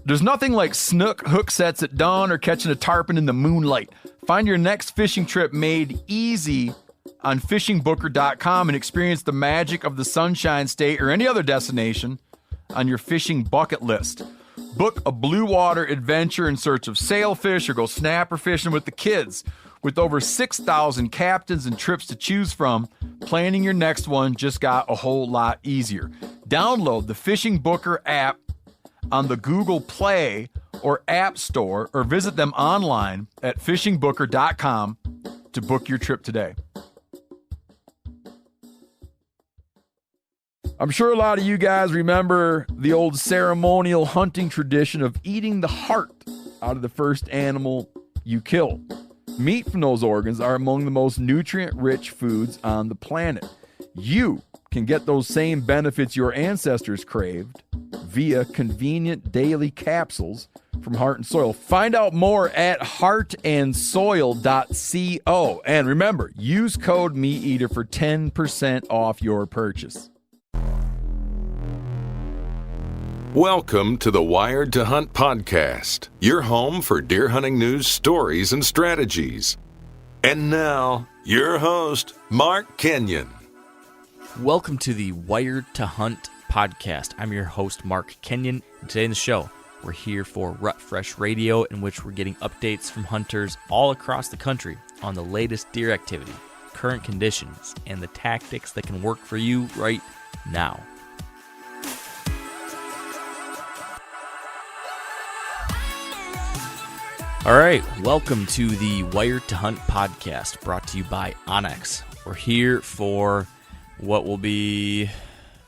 There's nothing like snook hook sets at dawn or catching a tarpon in the moonlight. Find your next fishing trip made easy on fishingbooker.com and experience the magic of the Sunshine State or any other destination on your fishing bucket list. Book a blue water adventure in search of sailfish or go snapper fishing with the kids. With over 6,000 captains and trips to choose from, planning your next one just got a whole lot easier. Download the Fishing Booker app on the Google Play or App Store or visit them online at fishingbooker.com to book your trip today. I'm sure a lot of you guys remember the old ceremonial hunting tradition of eating the heart out of the first animal you kill. Meat from those organs are among the most nutrient-rich foods on the planet. You can get those same benefits your ancestors craved via convenient daily capsules from Heart and Soil. Find out more at heartandsoil.co. And remember, use code MeatEater for 10% off your purchase. Welcome to the Wired to Hunt podcast, your home for deer hunting news, stories, and strategies. And now, your host, Mark Kenyon. Welcome to the Wired to Hunt podcast. I'm your host, Mark Kenyon. And today in the show, we're here for Rut Fresh Radio, in which we're getting updates from hunters all across the country on the latest deer activity, current conditions, and the tactics that can work for you right now. All right, welcome to the Wired to Hunt podcast, brought to you by Onyx. We're here for what will be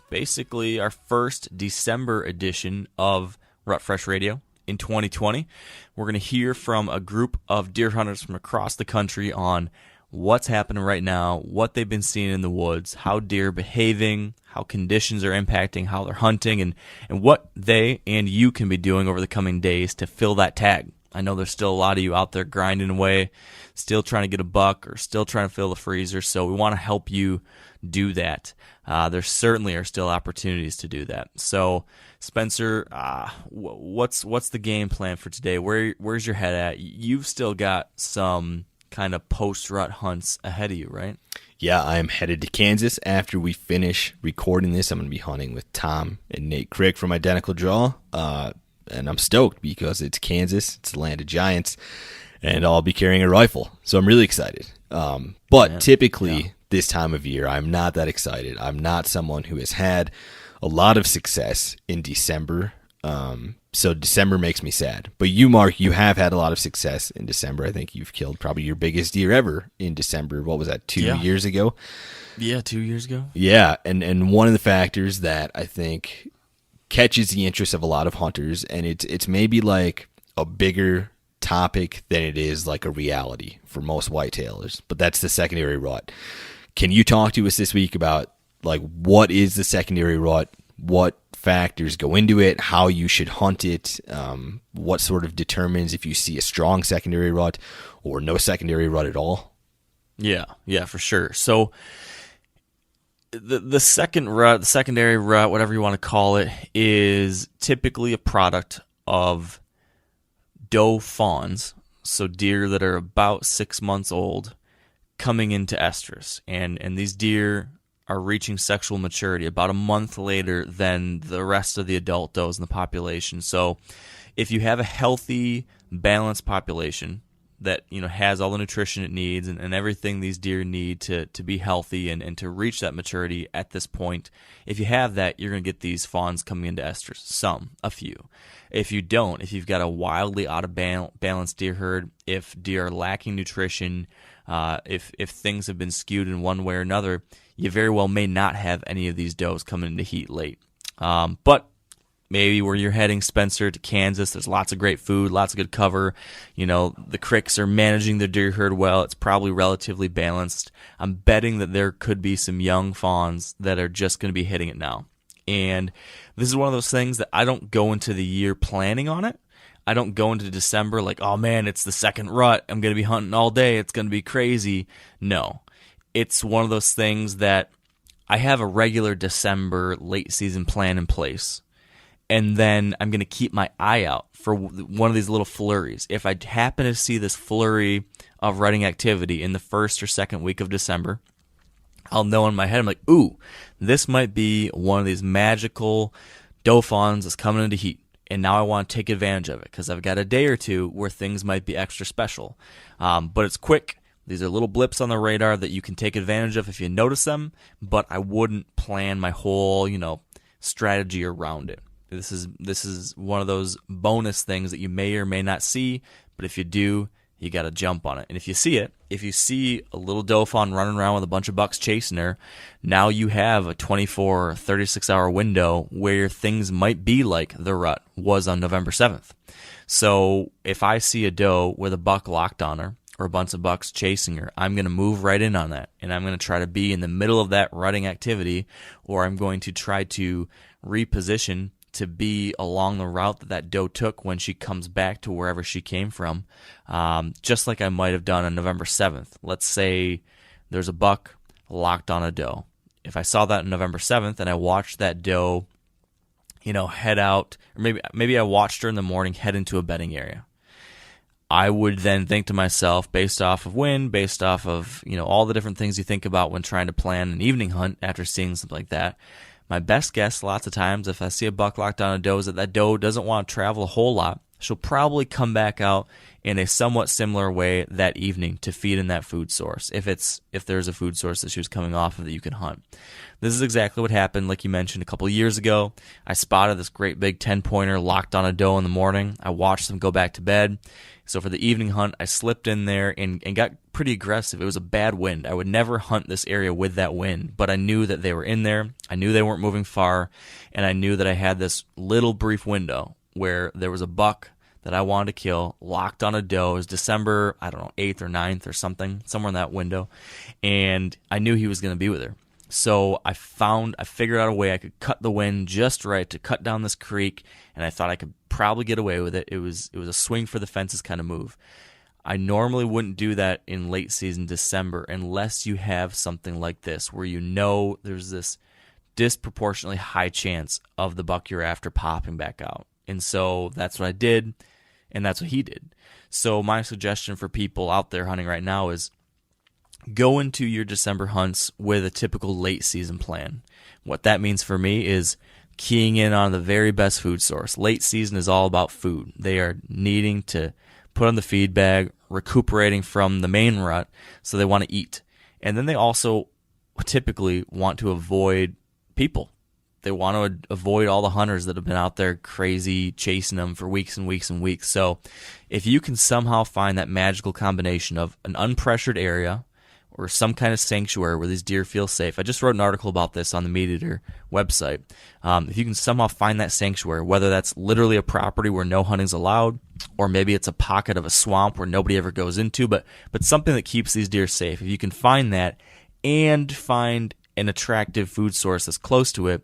basically our first December edition of Rut Fresh Radio in 2020. We're going to hear from a group of deer hunters from across the country on what's happening right now, what they've been seeing in the woods, how deer are behaving, how conditions are impacting how they're hunting, and what they and you can be doing over the coming days to fill that tag. I know there's still a lot of you out there grinding away, still trying to get a buck or still trying to fill the freezer, so we want to help you do that. There certainly are still opportunities to do that. So, Spencer, what's the game plan for today? Where's your head at? You've still got some kind of post-rut hunts ahead of you, right? Yeah, I'm headed to Kansas after we finish recording this. I'm going to be hunting with Tom and Nate Crick from Identical Draw. And I'm stoked because it's Kansas, it's the land of giants, and I'll be carrying a rifle. So I'm really excited. But typically this time of year, I'm not that excited. I'm not someone who has had a lot of success in December. So December makes me sad. But you, Mark, you have had a lot of success in December. I think you've killed probably your biggest deer ever in December. What was that, 2 years ago? Yeah, 2 years ago. Yeah, and one of the factors that I think catches the interest of a lot of hunters, and it's maybe like a bigger topic than it is like a reality for most whitetailers, but that's the secondary rut. Can you talk to us this week about like what is the secondary rut, what factors go into it, how you should hunt it, what sort of determines if you see a strong secondary rut or no secondary rut at all? Yeah, for sure. So the secondary rut, whatever you want to call it, is typically a product of doe fawns, so deer that are about 6 months old, coming into estrus. And these deer are reaching sexual maturity about a month later than the rest of the adult does in the population. So if you have a healthy, balanced population that has all the nutrition it needs and everything these deer need to be healthy and to reach that maturity at this point, if you have that, you're going to get these fawns coming into estrus. A few. If you don't, if you've got a wildly out of balance deer herd, if deer are lacking nutrition, if things have been skewed in one way or another, you very well may not have any of these does coming into heat late. But maybe where you're heading, Spencer, to Kansas, there's lots of great food, lots of good cover. The Cricks are managing their deer herd well. It's probably relatively balanced. I'm betting that there could be some young fawns that are just going to be hitting it now. And this is one of those things that I don't go into the year planning on it. I don't go into December like, oh man, it's the second rut. I'm going to be hunting all day. It's going to be crazy. No. It's one of those things that I have a regular December late season plan in place. And then I'm going to keep my eye out for one of these little flurries. If I happen to see this flurry of rutting activity in the first or second week of December, I'll know in my head, I'm like, ooh, this might be one of these magical doe fawns that's coming into heat. And now I want to take advantage of it because I've got a day or two where things might be extra special. But it's quick. These are little blips on the radar that you can take advantage of if you notice them, but I wouldn't plan my whole, strategy around it. This is one of those bonus things that you may or may not see, but if you do, you got to jump on it. And if you see a little doe fawn running around with a bunch of bucks chasing her, now you have a 24 or 36-hour window where things might be like the rut was on November 7th. So if I see a doe with a buck locked on her or a bunch of bucks chasing her, I'm going to move right in on that, and I'm going to try to be in the middle of that rutting activity, or I'm going to try to reposition to be along the route that doe took when she comes back to wherever she came from, just like I might have done on November 7th. Let's say there's a buck locked on a doe. If I saw that on November 7th and I watched that doe, head out, or maybe I watched her in the morning head into a bedding area, I would then think to myself, based off of wind, based off of all the different things you think about when trying to plan an evening hunt after seeing something like that, my best guess lots of times if I see a buck locked on a doe is that doe doesn't want to travel a whole lot. She'll probably come back out in a somewhat similar way that evening to feed in that food source, if there's a food source that she was coming off of that you can hunt. This is exactly what happened, like you mentioned, a couple of years ago. I spotted this great big 10-pointer locked on a doe in the morning. I watched them go back to bed. So for the evening hunt, I slipped in there and got pretty aggressive. It was a bad wind. I would never hunt this area with that wind, but I knew that they were in there. I knew they weren't moving far, and I knew that I had this little brief window where there was a buck that I wanted to kill locked on a doe. It was December, 8th or 9th or something, somewhere in that window, and I knew he was going to be with her. So I figured out a way I could cut the wind just right to cut down this creek, and I thought I could probably get away with it. It was a swing for the fences kind of move. I normally wouldn't do that in late season December unless you have something like this where there's this disproportionately high chance of the buck you're after popping back out. And so that's what I did, and that's what he did. So my suggestion for people out there hunting right now is go into your December hunts with a typical late season plan. What that means for me is keying in on the very best food source. Late season is all about food. They are needing to put on the feed bag, recuperating from the main rut, so they want to eat. And then they also typically want to avoid people. They want to avoid all the hunters that have been out there crazy chasing them for weeks and weeks and weeks. So if you can somehow find that magical combination of an unpressured area or some kind of sanctuary where these deer feel safe. I just wrote an article about this on the Meat Eater website. If you can somehow find that sanctuary, whether that's literally a property where no hunting's allowed, or maybe it's a pocket of a swamp where nobody ever goes into, but something that keeps these deer safe. If you can find that and find an attractive food source that's close to it,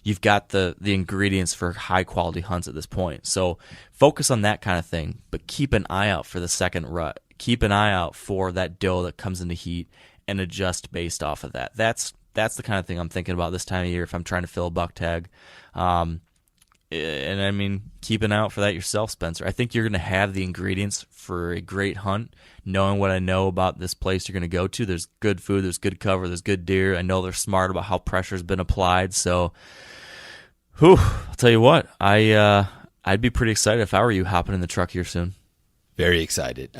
you've got the ingredients for high quality hunts at this point. So focus on that kind of thing, but keep an eye out for the second rut. Keep an eye out for that doe that comes into heat and adjust based off of that. That's the kind of thing I'm thinking about this time of year if I'm trying to fill a buck tag. And I mean, keep an eye out for that yourself, Spencer. I think you're going to have the ingredients for a great hunt, knowing what I know about this place you're going to go to. There's good food, there's good cover, there's good deer. I know they're smart about how pressure's been applied. So, I'll tell you what, I'd be pretty excited if I were you hopping in the truck here soon. Very excited.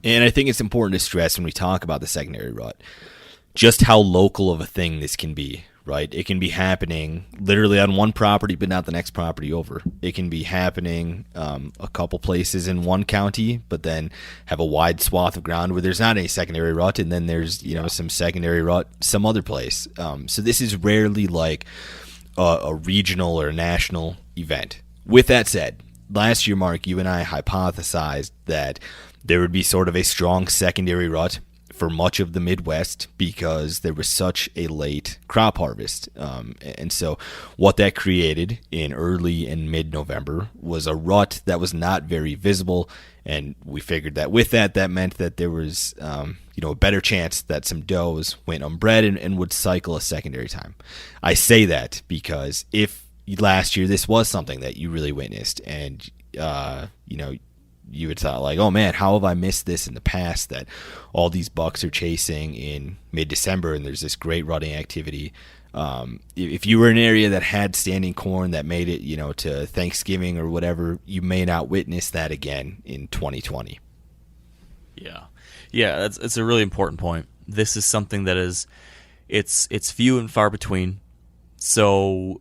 And I think it's important to stress when we talk about the secondary rut, just how local of a thing this can be, right? It can be happening literally on one property, but not the next property over. It can be happening a couple places in one county, but then have a wide swath of ground where there's not any secondary rut, and then there's some secondary rut some other place. So this is rarely like a regional or national event. With that said, last year, Mark, you and I hypothesized that there would be sort of a strong secondary rut for much of the Midwest because there was such a late crop harvest. And so what that created in early and mid-November was a rut that was not very visible. And we figured that with that meant that there was a better chance that some does went unbred and would cycle a secondary time. I say that because if last year this was something that you really witnessed, and you had thought like, oh man, how have I missed this in the past, that all these bucks are chasing in mid-December and there's this great rutting activity. If you were in an area that had standing corn that made it, to Thanksgiving or whatever, you may not witness that again in 2020. Yeah, it's a really important point. This is something that it's few and far between. So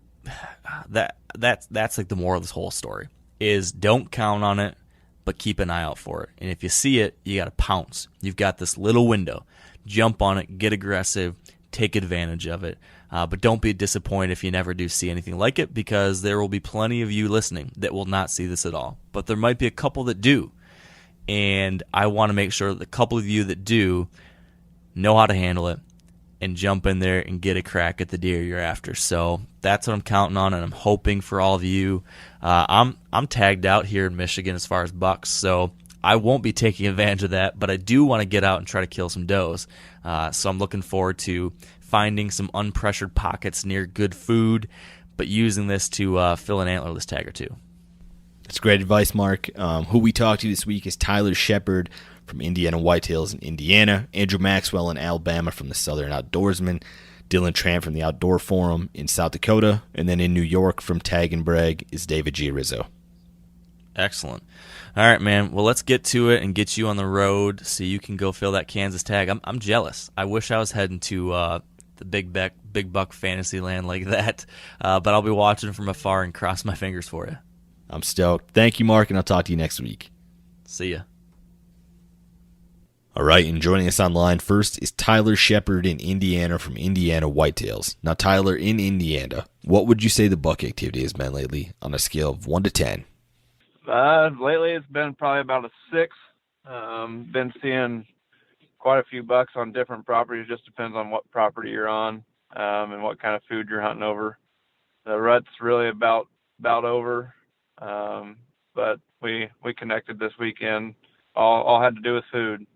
that's like the moral of this whole story is don't count on it, but keep an eye out for it. And if you see it, you got to pounce. You've got this little window. Jump on it, get aggressive, take advantage of it. But don't be disappointed if you never do see anything like it, because there will be plenty of you listening that will not see this at all. But there might be a couple that do. And I want to make sure that the couple of you that do know how to handle it and jump in there and get a crack at the deer you're after. So that's what I'm counting on, and I'm hoping for all of you. I'm tagged out here in Michigan as far as bucks, so I won't be taking advantage of that, but I do want to get out and try to kill some does. So I'm looking forward to finding some unpressured pockets near good food, but using this to fill an antlerless tag or two. That's great advice, Mark. Who we talked to this week is Tyler Shepard from Indiana Whitetails in Indiana, Andrew Maxwell in Alabama from the Southern Outdoorsman, Dylan Tramp from the Outdoor Forum in South Dakota, and then in New York from Tag and Brag is David Giarizzo. Excellent. All right, man. Well, let's get to it and get you on the road so you can go fill that Kansas tag. I'm jealous. I wish I was heading to the big buck fantasy land like that, but I'll be watching from afar and cross my fingers for you. I'm stoked. Thank you, Mark, and I'll talk to you next week. See ya. All right, and joining us online first is Tyler Shepard in Indiana from Indiana Whitetails. Now, Tyler, in Indiana, what would you say the buck activity has been lately on a scale of 1 to 10? Lately it's been probably about a 6. Been seeing quite a few bucks on different properties. Just depends on what property you're on and what kind of food you're hunting over. The rut's really about over, but we connected this weekend. All had to do with food.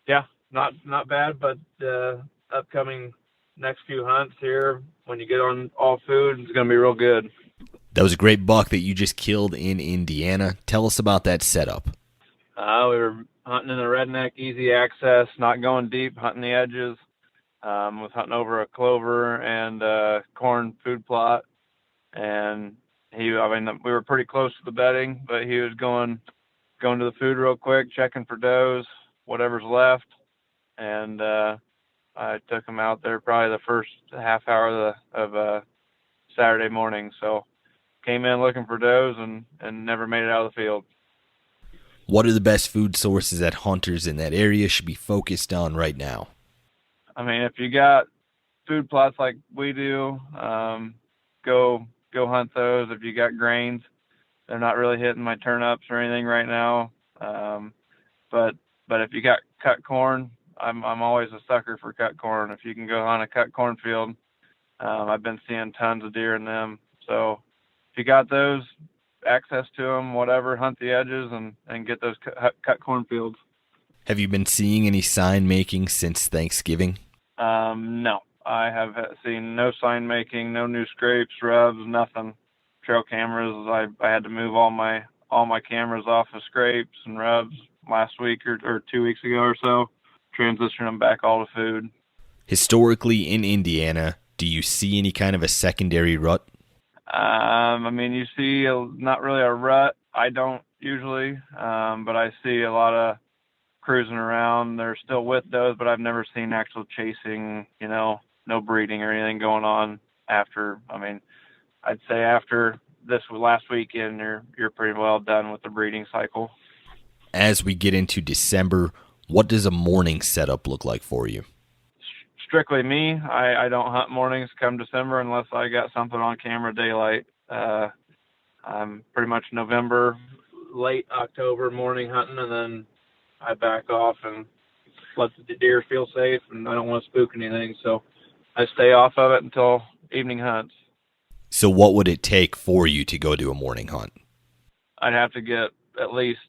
Yeah, not bad, but upcoming next few hunts here, when you get on all food, it's going to be real good. That was a great buck that you just killed in Indiana. Tell us about that setup. We were hunting in the redneck, easy access, not going deep, hunting the edges. Was hunting over a clover and corn food plot, and we were pretty close to the bedding, but he was going to the food real quick, checking for does, whatever's left, and I took him out there probably the first half hour of Saturday morning. So came in looking for does and never made it out of the field. What are the best food sources that hunters in that area should be focused on right now? I mean, if you got food plots like we do, go hunt those. If you got grains, they're not really hitting my turnips or anything right now. But if you got cut corn, I'm always a sucker for cut corn. If you can go on a cut cornfield, I've been seeing tons of deer in them. So if you got those, access to them, whatever, hunt the edges and get those cut cornfields. Have you been seeing any sign making since Thanksgiving? No, I have seen no sign making, no new scrapes, rubs, nothing. Trail cameras, I had to move all my cameras off of scrapes and rubs last week or 2 weeks ago or so, transition them back all to food. Historically in Indiana, do you see any kind of a secondary rut? I mean, you see not really a rut. I don't usually, but I see a lot of cruising around. They're still with those, but I've never seen actual chasing, no breeding or anything going on after. I mean, I'd say after this last weekend, you're pretty well done with the breeding cycle. As we get into December, what does a morning setup look like for you? Strictly me. I don't hunt mornings come December unless I got something on camera daylight. I'm pretty much November, late October morning hunting, and then I back off and let the deer feel safe, and I don't want to spook anything, so I stay off of it until evening hunts. So what would it take for you to go to a morning hunt? I'd have to get at least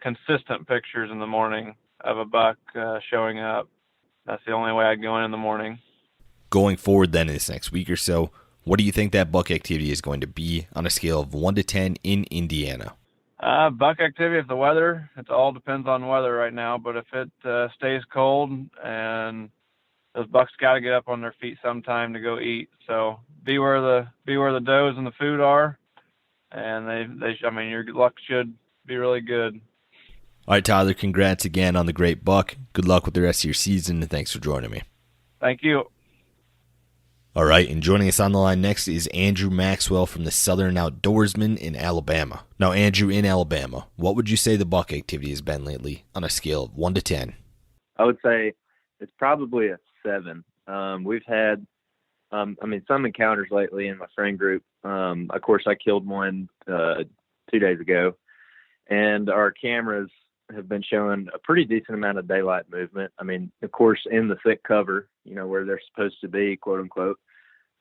consistent pictures in the morning of a buck showing up. That's the only way I'd go in the morning. Going forward then this next week or so, What do you think that buck activity is going to be on a scale of 1 to 10 in Indiana? Buck activity, if the weather, it all depends on weather right now, but if it stays cold, and those bucks got to get up on their feet sometime to go eat. So be where the does and the food are, and your luck should be really good. All right, Tyler, congrats again on the great buck. Good luck with the rest of your season, and thanks for joining me. Thank you. All right, and joining us on the line next is Andrew Maxwell from the Southern Outdoorsman in Alabama. Now, Andrew, in Alabama, what would you say the buck activity has been lately on a scale of 1 to 10? I would say it's probably a 7. We've had, some encounters lately in my friend group. Of course, I killed one 2 days ago, and our cameras have been showing a pretty decent amount of daylight movement. Of course, in the thick cover, where they're supposed to be, quote unquote.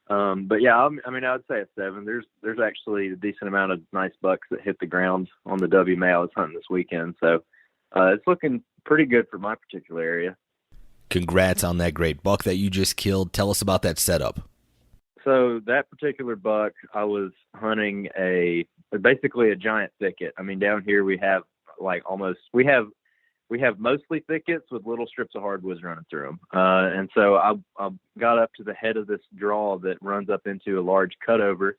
But yeah, I would say a 7. There's actually a decent amount of nice bucks that hit the ground on the W May I was hunting this weekend. So it's looking pretty good for my particular area. Congrats on that great buck that you just killed. Tell us about that setup. So that particular buck, I was hunting basically a giant thicket. Down here we have we have mostly thickets with little strips of hardwoods running through them. And so I got up to the head of this draw that runs up into a large cutover.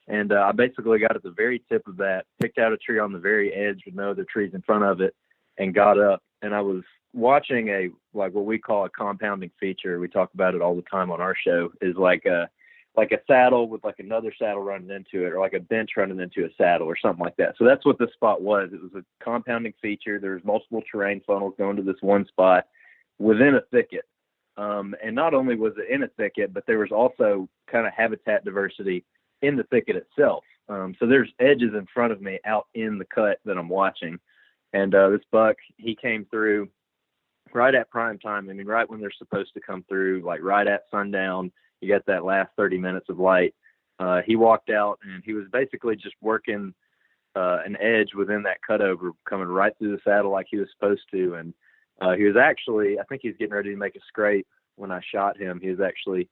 And I basically got at the very tip of that, picked out a tree on the very edge with no other trees in front of it, and got up. And I was watching what we call a compounding feature. We talk about it all the time on our show, is like a saddle with another saddle running into it, or a bench running into a saddle or something like that. So that's what this spot was. It was a compounding feature. There was multiple terrain funnels going to this one spot within a thicket. And not only was it in a thicket, but there was also kind of habitat diversity in the thicket itself. So there's edges in front of me out in the cut that I'm watching. And this buck, he came through right at prime time. Right when they're supposed to come through, right at sundown. You got that last 30 minutes of light. He walked out, and he was basically just working an edge within that cutover, coming right through the saddle like he was supposed to. And he was actually, I think he was getting ready to make a scrape when I shot him. He was actually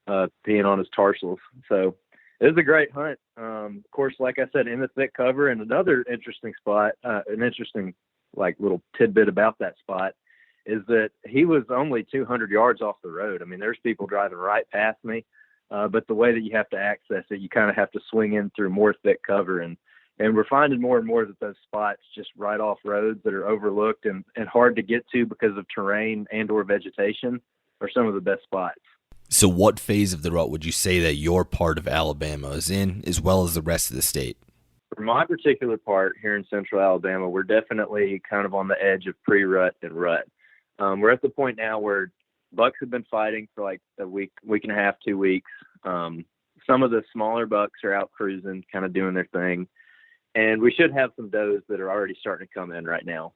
peeing on his tarsals. So it was a great hunt. Of course, like I said, in the thick cover. And another interesting spot, an interesting little tidbit about that spot, is that he was only 200 yards off the road. There's people driving right past me, but the way that you have to access it, you kind of have to swing in through more thick cover. And we're finding more and more that those spots just right off roads that are overlooked and hard to get to because of terrain and or vegetation are some of the best spots. So what phase of the rut would you say that your part of Alabama is in, as well as the rest of the state? For my particular part here in central Alabama, we're definitely kind of on the edge of pre-rut and rut. We're at the point now where bucks have been fighting for a week and a half, 2 weeks. Some of the smaller bucks are out cruising, kind of doing their thing. And we should have some does that are already starting to come in right now.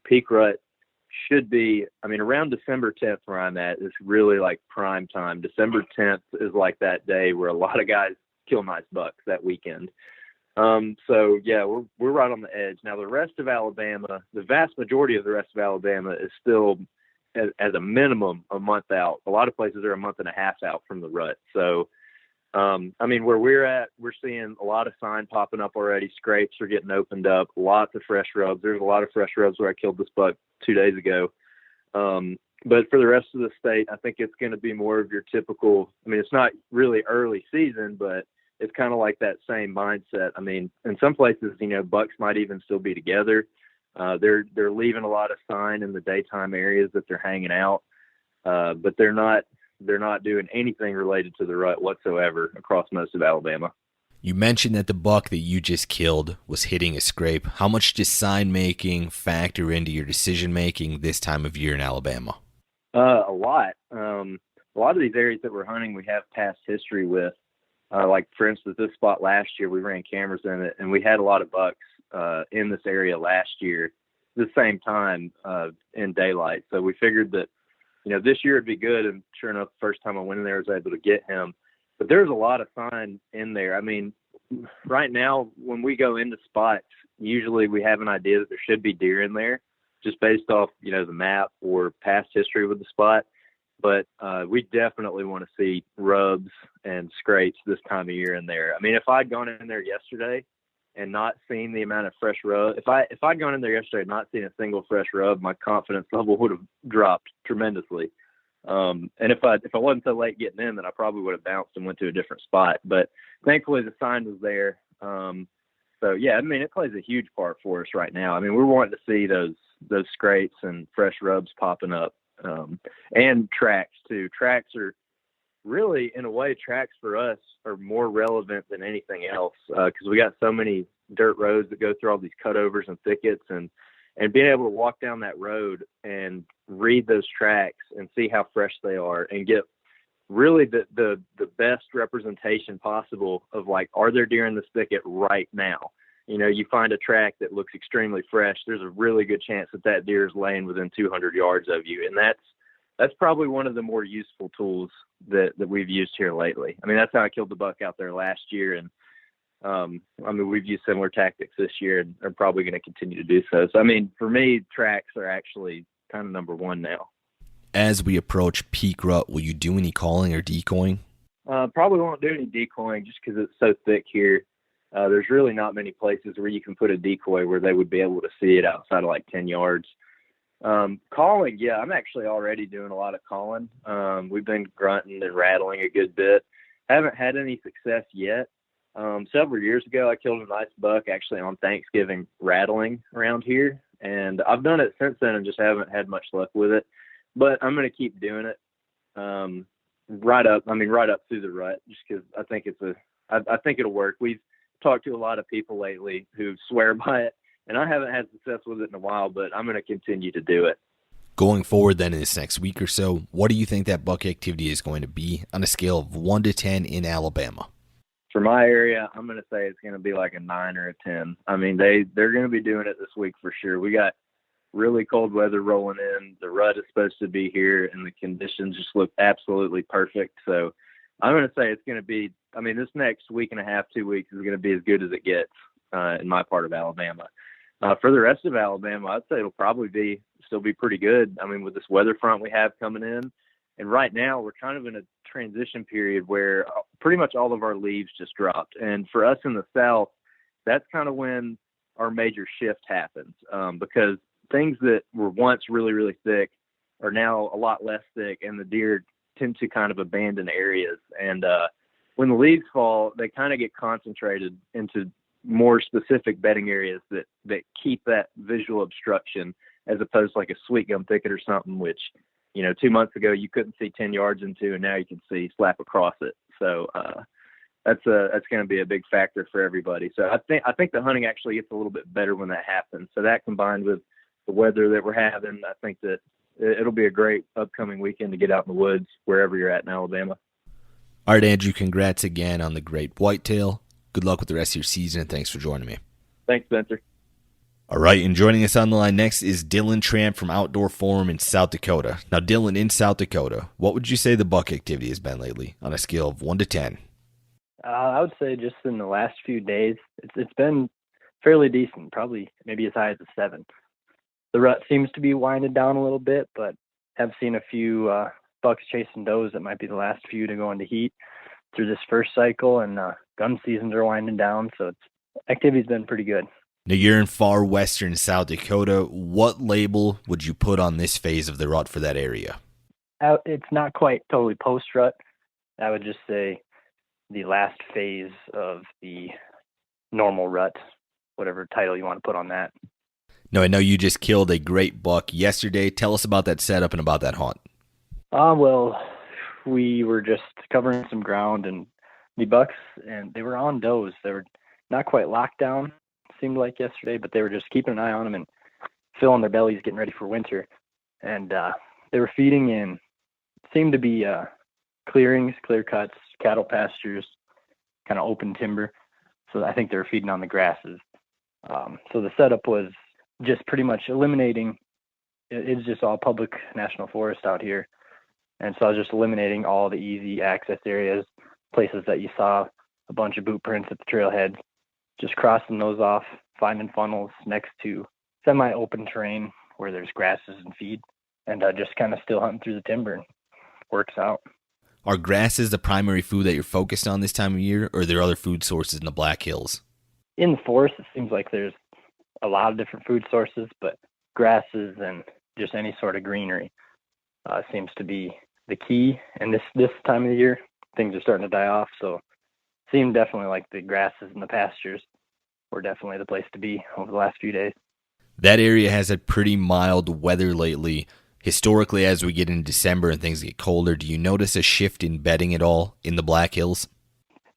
Peak rut should be, around December 10th where I'm at is really prime time. December 10th is that day where a lot of guys kill nice bucks that weekend. So yeah, we're right on the edge. Now the rest of Alabama, the vast majority of the rest of Alabama is still at a minimum a month out. A lot of places are a month and a half out from the rut. So, where we're at, we're seeing a lot of sign popping up already. Scrapes are getting opened up, lots of fresh rubs. There's a lot of fresh rubs where I killed this buck 2 days ago. But for the rest of the state, I think it's going to be more of your typical, it's not really early season, but it's kind of like that same mindset. In some places, bucks might even still be together. They're leaving a lot of sign in the daytime areas that they're hanging out, but they're not doing anything related to the rut whatsoever across most of Alabama. You mentioned that the buck that you just killed was hitting a scrape. How much does sign making factor into your decision making this time of year in Alabama? A lot. A lot of these areas that we're hunting, we have past history with. For instance, this spot last year, we ran cameras in it, and we had a lot of bucks in this area last year, the same time in daylight. So we figured that, this year it'd be good. And sure enough, the first time I went in there, I was able to get him. But there's a lot of sign in there. Right now, when we go into spots, usually we have an idea that there should be deer in there, just based off, the map or past history with the spot. But we definitely want to see rubs and scrapes this time of year in there. I mean, if I'd gone in there yesterday and not seen the amount of fresh rub, if I'd gone in there yesterday and not seen a single fresh rub, my confidence level would have dropped tremendously. And if I wasn't so late getting in, then I probably would have bounced and went to a different spot. But thankfully the sign was there. So yeah, I mean, it plays a huge part for us right now. I mean, we're wanting to see those scrapes and fresh rubs popping up, and tracks too. Tracks are really, in a way, tracks for us are more relevant than anything else, because we got so many dirt roads that go through all these cutovers and thickets, and being able to walk down that road and read those tracks and see how fresh they are and get really the best representation possible of, like, are there deer in this thicket right now? You know, you find a track that looks extremely fresh, there's a really good chance that deer is laying within 200 yards of you. And that's probably one of the more useful tools that we've used here lately. I mean, that's how I killed the buck out there last year. And, I mean, we've used similar tactics this year and are probably going to continue to do so. So, I mean, for me, tracks are actually kind of number one now. As we approach peak rut, will you do any calling or decoying? Probably won't do any decoying just because it's so thick here. There's really not many places where you can put a decoy where they would be able to see it outside of like 10 yards. Calling, yeah, I'm actually already doing a lot of calling. We've been grunting and rattling a good bit. Haven't had any success yet. Several years ago, I killed a nice buck actually on Thanksgiving rattling around here. And I've done it since then and just haven't had much luck with it. But I'm going to keep doing it right up through the rut, just because I think I think it'll work. We've talked to a lot of people lately who swear by it, and I haven't had success with it in a while, but I'm going to continue to do it. Going forward then in this next week or so, what do you think that buck activity is going to be on a scale of 1 to 10 in Alabama? For my area, I'm going to say it's going to be like a 9 or a 10. I mean, they're going to be doing it this week for sure. We got really cold weather rolling in. The rut is supposed to be here, and the conditions just look absolutely perfect. So I'm going to say it's going to be, I mean, this next week and a half, 2 weeks is going to be as good as it gets in my part of Alabama. For the rest of Alabama, I'd say it'll probably still be pretty good. I mean, with this weather front we have coming in, and right now we're kind of in a transition period where pretty much all of our leaves just dropped. And for us in the South, that's kind of when our major shift happens, because things that were once really, really thick are now a lot less thick, and the deer tend to kind of abandon areas. And when the leaves fall, they kind of get concentrated into more specific bedding areas that keep that visual obstruction, as opposed to like a sweet gum thicket or something, which, you know, 2 months ago you couldn't see 10 yards into, and now you can see slap across it. So that's going to be a big factor for everybody. So I think the hunting actually gets a little bit better when that happens. So that combined with the weather that we're having, I think that it'll be a great upcoming weekend to get out in the woods wherever you're at in Alabama. All right, Andrew, congrats again on the great whitetail. Good luck with the rest of your season, and thanks for joining me. Thanks, Spencer. All right, and joining us on the line next is Dylan Tramp from Outdoor Forum in South Dakota. Now, Dylan, in South Dakota, what would you say the buck activity has been lately on a scale of 1 to 10? I would say just in the last few days, it's been fairly decent, probably maybe as high as a 7. The rut seems to be winding down a little bit, but have seen a few bucks chasing does that might be the last few to go into heat through this first cycle, and gun seasons are winding down, so activity's been pretty good. Now, you're in far western South Dakota. What label would you put on this phase of the rut for that area? It's not quite totally post-rut. I would just say the last phase of the normal rut, whatever title you want to put on that. Now, I know you just killed a great buck yesterday. Tell us about that setup and about that hunt. Well, we were just covering some ground, and the bucks, and they were on does. They were not quite locked down, seemed like yesterday, but they were just keeping an eye on them and filling their bellies, getting ready for winter. And they were feeding in, seemed to be clearings, clear cuts, cattle pastures, kind of open timber. So I think they were feeding on the grasses. So the setup was just pretty much eliminating, it's just all public national forest out here. And so I was just eliminating all the easy access areas, places that you saw a bunch of boot prints at the trailheads, just crossing those off, finding funnels next to semi-open terrain where there's grasses and feed, and just kind of still hunting through the timber. works out. Are grasses the primary food that you're focused on this time of year, or are there other food sources in the Black Hills? In the forest, it seems like there's a lot of different food sources, but grasses and just any sort of greenery seems to be the key. And this time of the year, things are starting to die off, so it seemed definitely like the grasses and the pastures were definitely the place to be over the last few days. That area has had pretty mild weather lately. Historically, as we get into December and things get colder, do you notice a shift in bedding at all in the Black Hills?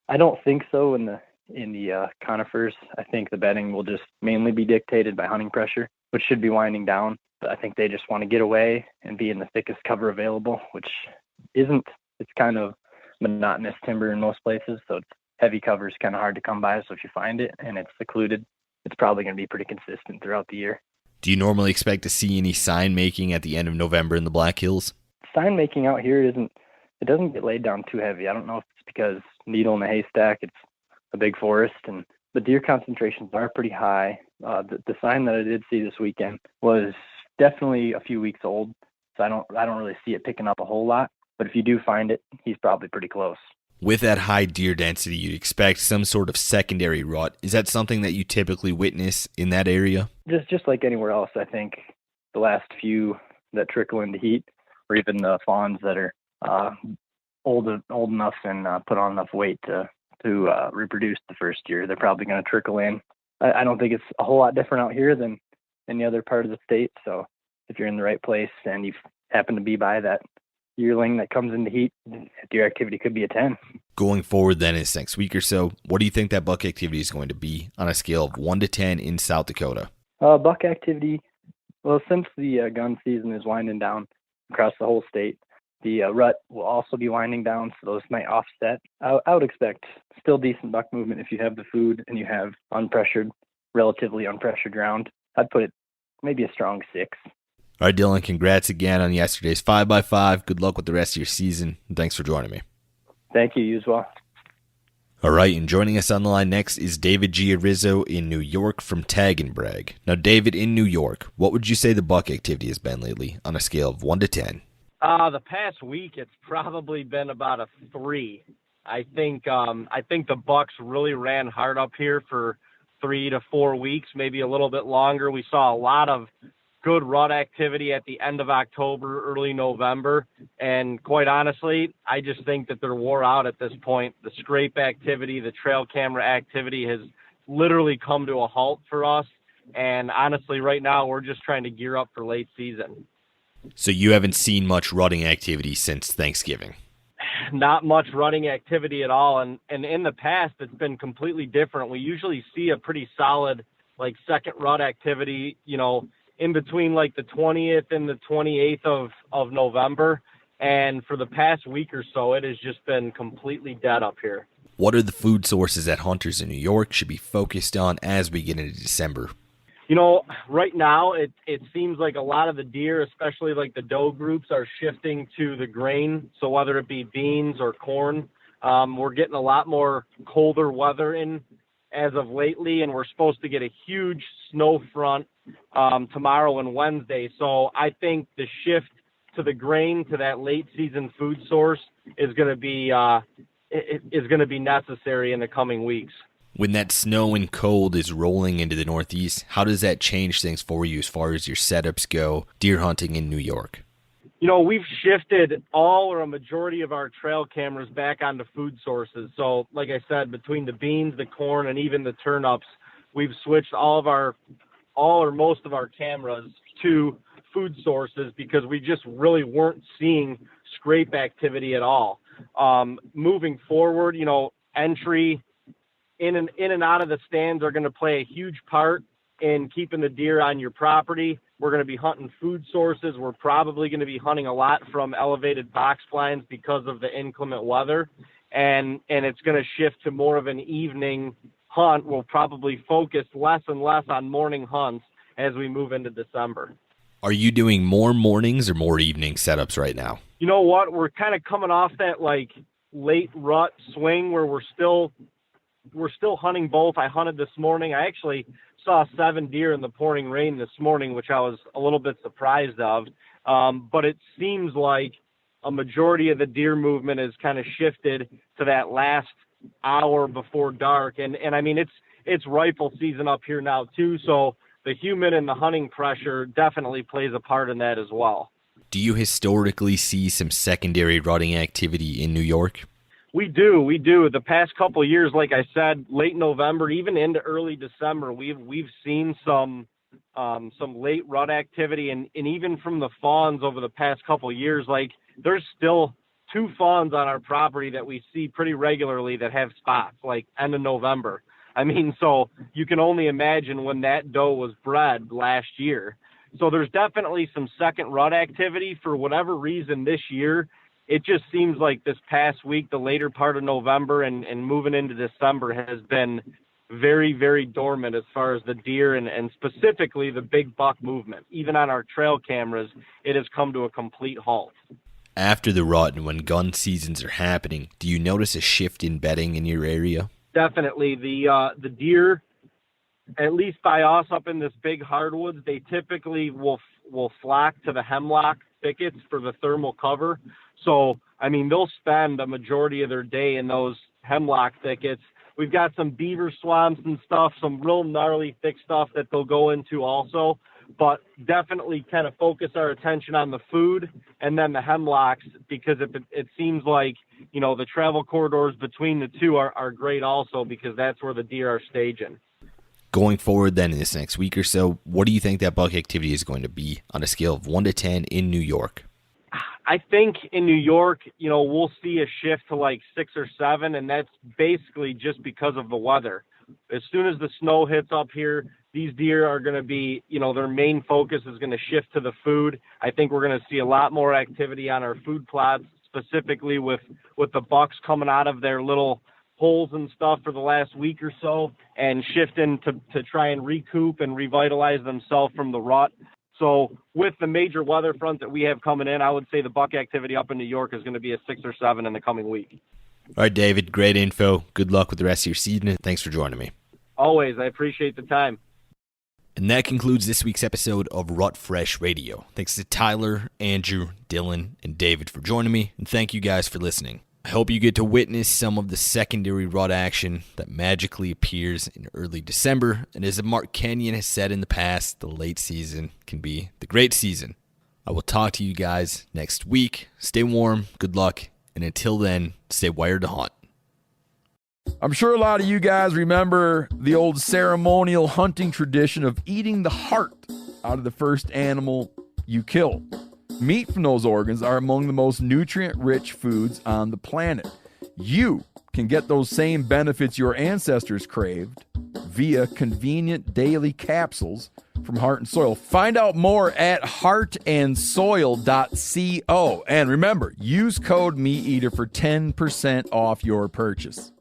I don't think so in the conifers. I think the bedding will just mainly be dictated by hunting pressure, which should be winding down. But I think they just want to get away and be in the thickest cover available, which isn't. It's kind of monotonous timber in most places, so it's heavy cover is kind of hard to come by. So if you find it and it's secluded, it's probably going to be pretty consistent throughout the year. Do you normally expect to see any sign making at the end of November in the Black Hills? Sign making out here it doesn't get laid down too heavy. I don't know if it's because needle in the haystack, it's a big forest, and the deer concentrations are pretty high. The sign that I did see this weekend was definitely a few weeks old, so I don't really see it picking up a whole lot. But if you do find it, he's probably pretty close. With that high deer density, you'd expect some sort of secondary rut. Is that something that you typically witness in that area? Just like anywhere else, I think the last few that trickle into heat, or even the fawns that are old enough and put on enough weight to reproduce the first year, they're probably going to trickle in. I don't think it's a whole lot different out here than any other part of the state. So if you're in the right place and you happen to be by that yearling that comes into heat, deer activity could be a 10. Going forward then this next week or so, what do you think that buck activity is going to be on a scale of 1 to 10 in South Dakota? Buck activity, well, since the gun season is winding down across the whole state, the rut will also be winding down, so those might offset. I would expect still decent buck movement if you have the food and you have relatively unpressured ground. I'd put it maybe a strong 6. All right, Dylan, congrats again on yesterday's 5x5. Good luck with the rest of your season, and thanks for joining me. Thank you as well. All right, and joining us on the line next is David Giarizzo in New York from Tag and Brag. Now, David, in New York, what would you say the buck activity has been lately on a scale of 1 to 10? The past week, it's probably been about a 3. I think the bucks really ran hard up here for 3 to 4 weeks, maybe a little bit longer. We saw a lot of good rut activity at the end of October, early November, and quite honestly, I just think that they're wore out at this point. The scrape activity, the trail camera activity has literally come to a halt for us, and honestly, right now, we're just trying to gear up for late season. So you haven't seen much rutting activity since Thanksgiving? Not much running activity at all, and in the past, it's been completely different. We usually see a pretty solid, second rut activity, in between the 20th and the 28th of November. And for the past week or so, it has just been completely dead up here. What are the food sources that hunters in New York should be focused on as we get into December? Right now, it seems like a lot of the deer, especially the doe groups, are shifting to the grain. So whether it be beans or corn, we're getting a lot more colder weather in as of lately, and we're supposed to get a huge snow front tomorrow and Wednesday. So I think the shift to the grain, to that late season food source, is going to be necessary in the coming weeks. When that snow and cold is rolling into the Northeast, how does that change things for you as far as your setups go, deer hunting in New York? We've shifted all or a majority of our trail cameras back onto food sources. So, like I said, between the beans, the corn, and even the turnips, we've switched all or most of our cameras to food sources because we just really weren't seeing scrape activity at all. Moving forward, entry in and out of the stands are going to play a huge part in keeping the deer on your property. We're going to be hunting food sources. We're probably going to be hunting a lot from elevated box blinds because of the inclement weather. And it's going to shift to more of an evening hunt. We'll probably focus less and less on morning hunts as we move into December. Are you doing more mornings or more evening setups right now? You know what? We're kind of coming off that late rut swing where we're still hunting both. I hunted this morning. I actually saw 7 deer in the pouring rain this morning, which I was a little bit surprised of. But it seems like a majority of the deer movement is kind of shifted to that last hour before dark. And I mean, it's rifle season up here now too. So the humid and the hunting pressure definitely plays a part in that as well. Do you historically see some secondary rutting activity in New York? We do. The past couple of years, like I said, late November, even into early December, we've seen some late rut activity, and even from the fawns over the past couple of years, like there's still 2 fawns on our property that we see pretty regularly that have spots, like end of November. I mean, so you can only imagine when that doe was bred last year. So there's definitely some second rut activity. For whatever reason this year, it just seems like this past week, the later part of November and moving into December has been very, very dormant as far as the deer and specifically the big buck movement. Even on our trail cameras, it has come to a complete halt. After the rut and when gun seasons are happening, do you notice a shift in bedding in your area? Definitely. The deer, at least by us up in this big hardwoods, they typically will flock to the hemlock thickets for the thermal cover. So, I mean, they'll spend a majority of their day in those hemlock thickets. We've got some beaver swamps and stuff, some real gnarly thick stuff that they'll go into also, but definitely kind of focus our attention on the food and then the hemlocks, because it seems like, you know, the travel corridors between the two are great also, because that's where the deer are staging. Going forward then in this next week or so, what do you think that buck activity is going to be on a scale of 1 to 10 in New York? I think in New York, you know, we'll see a shift to like 6 or 7, and that's basically just because of the weather. As soon as the snow hits up here, these deer are going to be, you know, their main focus is going to shift to the food. I think we're going to see a lot more activity on our food plots, specifically with the bucks coming out of their little holes and stuff for the last week or so and shifting to try and recoup and revitalize themselves from the rut. So with the major weather front that we have coming in, I would say the buck activity up in New York is going to be a 6 or 7 in the coming week. All right, David, great info. Good luck with the rest of your season. Thanks for joining me. Always. I appreciate the time. And that concludes this week's episode of Rut Fresh Radio. Thanks to Tyler, Andrew, Dylan, and David for joining me, and thank you guys for listening. I hope you get to witness some of the secondary rut action that magically appears in early December. And as Mark Kenyon has said in the past, the late season can be the great season. I will talk to you guys next week. Stay warm, good luck, and until then, stay wired to hunt. I'm sure a lot of you guys remember the old ceremonial hunting tradition of eating the heart out of the first animal you kill. Meat from those organs are among the most nutrient-rich foods on the planet. You can get those same benefits your ancestors craved via convenient daily capsules from Heart and Soil. Find out more at heartandsoil.co. And remember, use code MeatEater for 10% off your purchase.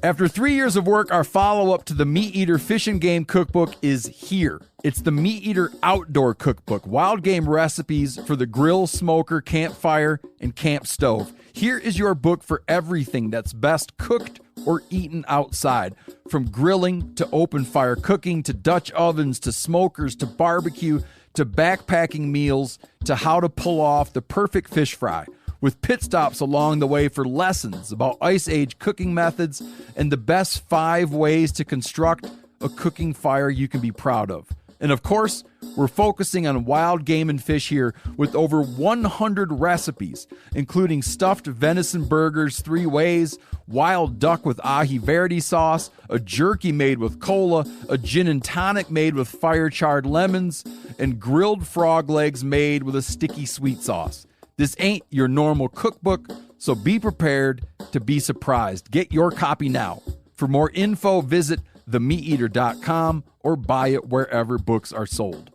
After 3 years of work, our follow-up to the Meat Eater Fish and Game Cookbook is here. It's the Meat Eater Outdoor Cookbook, wild game recipes for the grill, smoker, campfire, and camp stove. Here is your book for everything that's best cooked or eaten outside. From grilling to open fire cooking to Dutch ovens to smokers to barbecue to backpacking meals to how to pull off the perfect fish fry, with pit stops along the way for lessons about Ice Age cooking methods and the best 5 ways to construct a cooking fire you can be proud of. And of course, we're focusing on wild game and fish here with over 100 recipes, including stuffed venison burgers 3 ways, wild duck with ahi verde sauce, a jerky made with cola, a gin and tonic made with fire-charred lemons, and grilled frog legs made with a sticky sweet sauce. This ain't your normal cookbook, so be prepared to be surprised. Get your copy now. For more info, visit themeateater.com or buy it wherever books are sold.